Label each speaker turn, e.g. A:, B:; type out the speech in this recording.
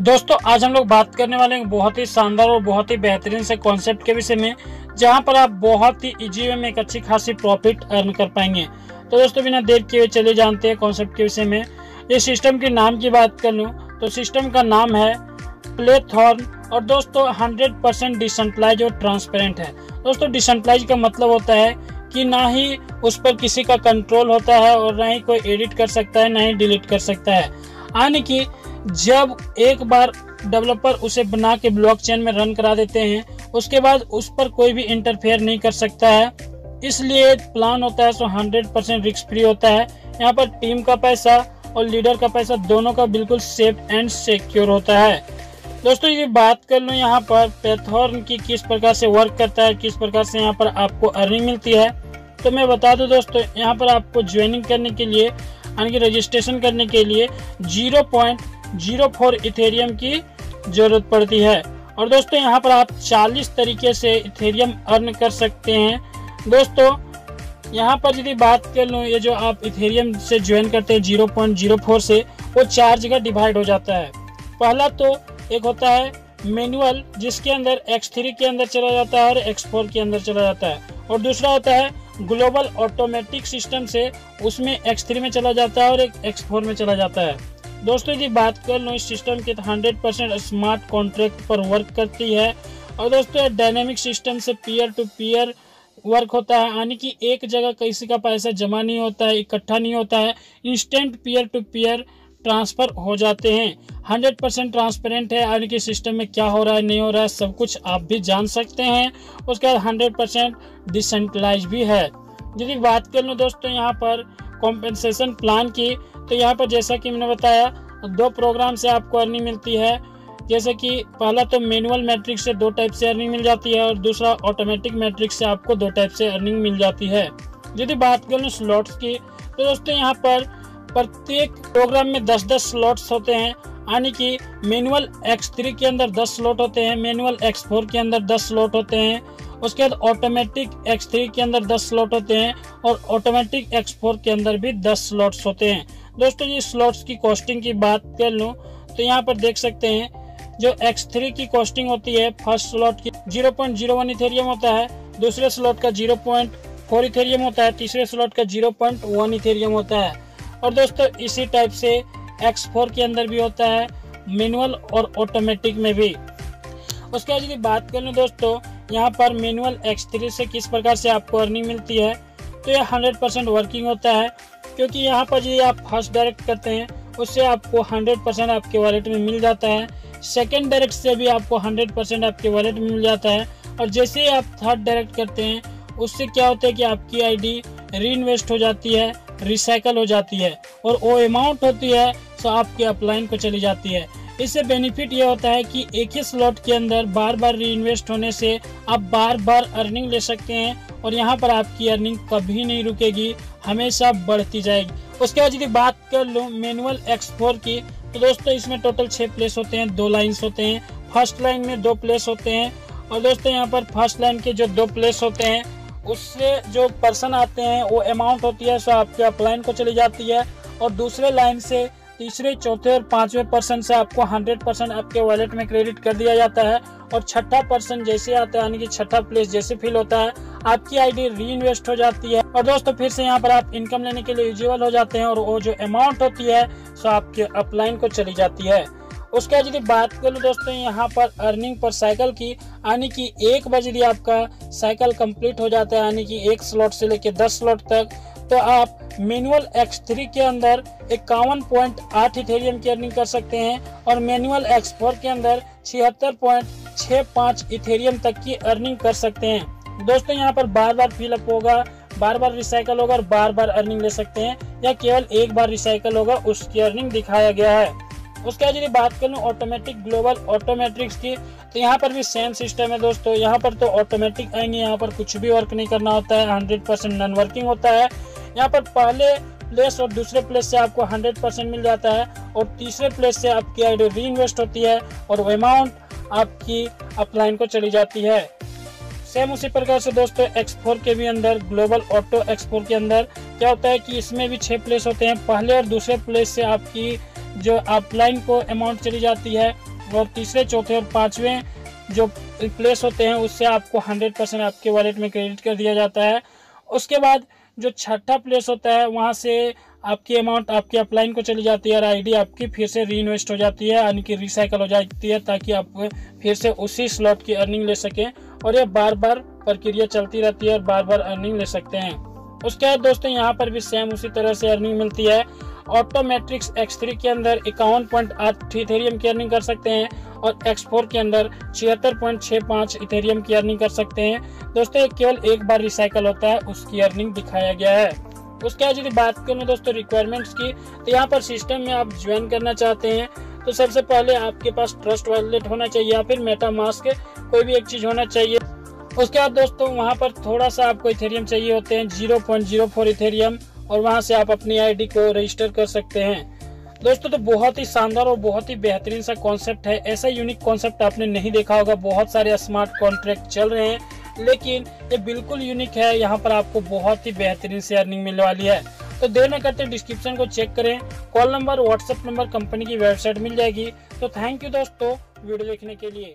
A: दोस्तों आज हम लोग बात करने वाले हैं बहुत ही शानदार और बहुत ही बेहतरीन से कॉन्सेप्ट के विषय में, जहां पर आप बहुत ही इजी वे में एक अच्छी खासी प्रॉफिट अर्न कर पाएंगे। तो दोस्तों बिना देर किए चले जानते हैं कॉन्सेप्ट के विषय में। इस सिस्टम के नाम की बात कर लूं तो सिस्टम का नाम है प्लेथॉर्न और दोस्तों 100% डिसेंट्रलाइज और ट्रांसपेरेंट है। दोस्तों डिसेंट्रलाइज का मतलब होता है कि ना ही उस पर किसी का कंट्रोल होता है और ना ही कोई एडिट कर सकता है, ना ही डिलीट कर सकता है। यानी कि जब एक बार डेवलपर उसे बना के ब्लॉकचेन में रन करा देते हैं, उसके बाद उस पर कोई भी इंटरफेयर नहीं कर सकता है। इसलिए प्लान होता है 100% रिस्क फ्री होता है। यहाँ पर टीम का पैसा और लीडर का पैसा दोनों का बिल्कुल सेफ एंड सिक्योर होता है। दोस्तों ये बात कर लूँ यहाँ पर प्लेथॉर्न की किस प्रकार से वर्क करता है, किस प्रकार से यहाँ पर आपको अर्निंग मिलती है, तो मैं बता दूं दोस्तों यहाँ पर आपको ज्वाइनिंग करने के लिए यानी कि रजिस्ट्रेशन करने के लिए 0.04 इथेरियम की जरूरत पड़ती है। और दोस्तों यहाँ पर आप 40 तरीके से इथेरियम अर्न कर सकते हैं। दोस्तों यहाँ पर यदि बात कर लूँ, ये जो आप इथेरियम से ज्वाइन करते हैं 0.04 से, वो 4 जगह डिवाइड हो जाता है। पहला तो एक होता है मैनुअल, जिसके अंदर X3 के अंदर चला जाता है और X4 के अंदर चला जाता है। और दूसरा होता है ग्लोबल ऑटोमेटिक सिस्टम से, उसमें X3 में चला जाता है और एक X4 में चला जाता है। दोस्तों यदि बात कर लो इस सिस्टम की तो 100% स्मार्ट कॉन्ट्रैक्ट पर वर्क करती है। और दोस्तों डायनेमिक सिस्टम से पीयर टू पीयर वर्क होता है, यानी कि एक जगह किसी का पैसा जमा नहीं होता है, इकट्ठा नहीं होता है, instant peer to peer transfer हो जाते हैं। 100% ट्रांसपेरेंट है, यानी कि सिस्टम में क्या हो रहा है नहीं हो रहा है सब कुछ आप भी जान सकते हैं। उसके बाद 100% डिसेंट्रलाइज भी है। यदि बात कर लूँ दोस्तों यहाँ पर कॉम्पेंसेशन प्लान की, तो यहाँ पर जैसा कि मैंने बताया 2 प्रोग्राम से आपको अर्निंग मिलती है। जैसे कि पहला तो मैनुअल मैट्रिक्स से 2 टाइप से अर्निंग मिल जाती है और दूसरा ऑटोमेटिक मैट्रिक्स से आपको 2 टाइप से अर्निंग मिल जाती है। यदि बात कर लूँ स्लॉट्स की, तो दोस्तों यहाँ पर प्रत्येक प्रोग्राम में 10-10 स्लॉट्स होते हैं, यानी कि मैनुअल X3 के अंदर 10 स्लॉट होते हैं, मैनुअल X4 के अंदर 10 स्लॉट होते हैं, उसके बाद ऑटोमेटिक X3 के अंदर 10 स्लॉट होते हैं और ऑटोमेटिक X4 के अंदर भी 10 स्लॉट्स होते हैं। दोस्तों ये स्लॉट्स की कॉस्टिंग की बात कर लूँ तो यहाँ पर देख सकते हैं जो X3 की कॉस्टिंग होती है, फर्स्ट स्लॉट की 0.01 इथेरियम होता है, दूसरे स्लॉट का 0.4 इथेरियम होता है, तीसरे स्लॉट का 0.1 इथेरियम होता है। और दोस्तों इसी टाइप से X4 के अंदर भी होता है, मैनुअल और ऑटोमेटिक में भी। उसके बाद यदि बात कर लूँ दोस्तों यहाँ पर मैनुअल X3 से किस प्रकार से आपको अर्निंग मिलती है, तो यह 100% वर्किंग होता है, क्योंकि यहाँ पर यदि आप फर्स्ट डायरेक्ट करते हैं उससे आपको 100% आपके वॉलेट में मिल जाता है, सेकंड डायरेक्ट से भी आपको 100% आपके वॉलेट में मिल जाता है, और जैसे ही आप थर्ड डायरेक्ट करते हैं उससे क्या होता है कि आपकी आईडी री इन्वेस्ट हो जाती है, रिसाइकल हो जाती है, और वो अमाउंट होती है तो आपके अपलाइन को चली जाती है। इससे बेनिफिट ये होता है कि एक ही स्लॉट के अंदर बार बार री इन्वेस्ट होने से आप बार बार अर्निंग ले सकते हैं, और यहाँ पर आपकी अर्निंग कभी नहीं रुकेगी, हमेशा बढ़ती जाएगी। उसके बाद यदि बात कर लूँ मैनुअल X4 की, तो दोस्तों इसमें टोटल 6 प्लेस होते हैं, 2 लाइन्स होते हैं, फर्स्ट लाइन में 2 प्लेस होते हैं। और दोस्तों यहाँ पर फर्स्ट लाइन के जो 2 प्लेस होते हैं उससे जो पर्सन आते हैं वो अमाउंट होती है सो आपके अपलाइन को चली जाती है, और दूसरे लाइन से तीसरे, चौथे और 5वें पर्सन से आपको 100% आपके वॉलेट में क्रेडिट कर दिया जाता है। और छठा पर्सन जैसे आता है, यानी कि छठा प्लेस जैसे फिल होता है, आपकी आईडी री इन्वेस्ट हो जाती है, और दोस्तों फिर से यहाँ पर आप इनकम लेने के लिए एलिजिबल हो जाते हैं, और वो जो अमाउंट होती है सो आपके अपलाइन को चली जाती है। उसके बाद यदि बात करूँ दोस्तों यहाँ पर अर्निंग पर साइकिल की, यानी कि 1 बार यदि आपका साइकिल कंप्लीट हो जाता है, यानी कि 1 स्लॉट से लेकर 10 स्लॉट तक, तो आप मैनुअल X3 के अंदर 51.8 इथेरियम की अर्निंग कर सकते हैं, और मैनुअल X4 के अंदर 76.65 इथेरियम तक की अर्निंग कर सकते हैं। दोस्तों यहाँ पर बार बार फिलअप होगा, बार बार रिसाइकल होगा और बार बार अर्निंग ले सकते हैं, या केवल 1 बार रिसाइकल होगा उसकी अर्निंग दिखाया गया है। उसके बाद यदि बात कर लूँ ऑटोमेटिक ग्लोबल ऑटोमेट्रिक्स की, तो यहाँ पर भी सेम सिस्टम है दोस्तों। यहाँ पर तो ऑटोमेटिक आएंगे, यहाँ पर कुछ भी वर्क नहीं करना होता है, 100% नॉन वर्किंग होता है। यहाँ पर पहले प्लेस और दूसरे प्लेस से आपको 100% मिल जाता है, और तीसरे प्लेस से आपकी आईडी री इन्वेस्ट होती है और वो अमाउंट आपकी अपलाइन को चली जाती है। सेम उसी प्रकार से दोस्तों X4 के भी अंदर ग्लोबल ऑटो X4 के अंदर क्या होता है कि इसमें भी 6 प्लेस होते हैं, पहले और दूसरे प्लेस से आपकी जो अपलाइन को अमाउंट चली जाती है, और तीसरे, चौथे और पांचवें जो प्लेस होते हैं उससे आपको 100% आपके वॉलेट में क्रेडिट कर दिया जाता है। उसके बाद जो छठा प्लेस होता है वहाँ से आपकी अमाउंट आपकी अपलाइन को चली जाती है और आईडी आपकी फिर से री इन्वेस्ट हो जाती है, यानी कि रिसाइकल हो जाती है, ताकि आप फिर से उसी स्लॉट की अर्निंग ले सकें। और ये बार बार प्रक्रिया चलती रहती है और बार बार अर्निंग ले सकते हैं। उसके बाद दोस्तों यहाँ पर भी सेम उसी तरह से अर्निंग मिलती है। ऑटोमेट्रिक्स X3 के अंदर 51.8 इथेरियम की अर्निंग कर सकते हैं और X4 के अंदर 76.65 इथेरियम की अर्निंग कर सकते हैं। दोस्तों ये केवल एक बार रिसाइकल होता है, उसकी अर्निंग दिखाया गया है। उसके बाद यदि बात करूँ दोस्तों रिक्वायरमेंट्स की, तो यहाँ पर सिस्टम में आप ज्वाइन करना चाहते हैं तो सबसे पहले आपके पास ट्रस्ट वॉलेट होना चाहिए या फिर मेटामास्क, कोई भी एक चीज होना चाहिए। उसके बाद दोस्तों वहाँ पर थोड़ा सा आपको इथेरियम चाहिए होते हैं, 0.04 इथेरियम, और वहाँ से आप अपनी आईडी को रजिस्टर कर सकते हैं। दोस्तों तो बहुत ही शानदार और बहुत ही बेहतरीन सा कॉन्सेप्ट है। ऐसा यूनिक कॉन्सेप्ट आपने नहीं देखा होगा। बहुत सारे स्मार्ट कॉन्ट्रैक्ट चल रहे हैं, लेकिन ये बिल्कुल यूनिक है। यहाँ पर आपको बहुत ही बेहतरीन से अर्निंग मिलने वाली है। तो देर न करते डिस्क्रिप्शन को चेक करें, call number, WhatsApp number, company की वेबसाइट मिल जाएगी। तो थैंक यू दोस्तों वीडियो देखने के लिए।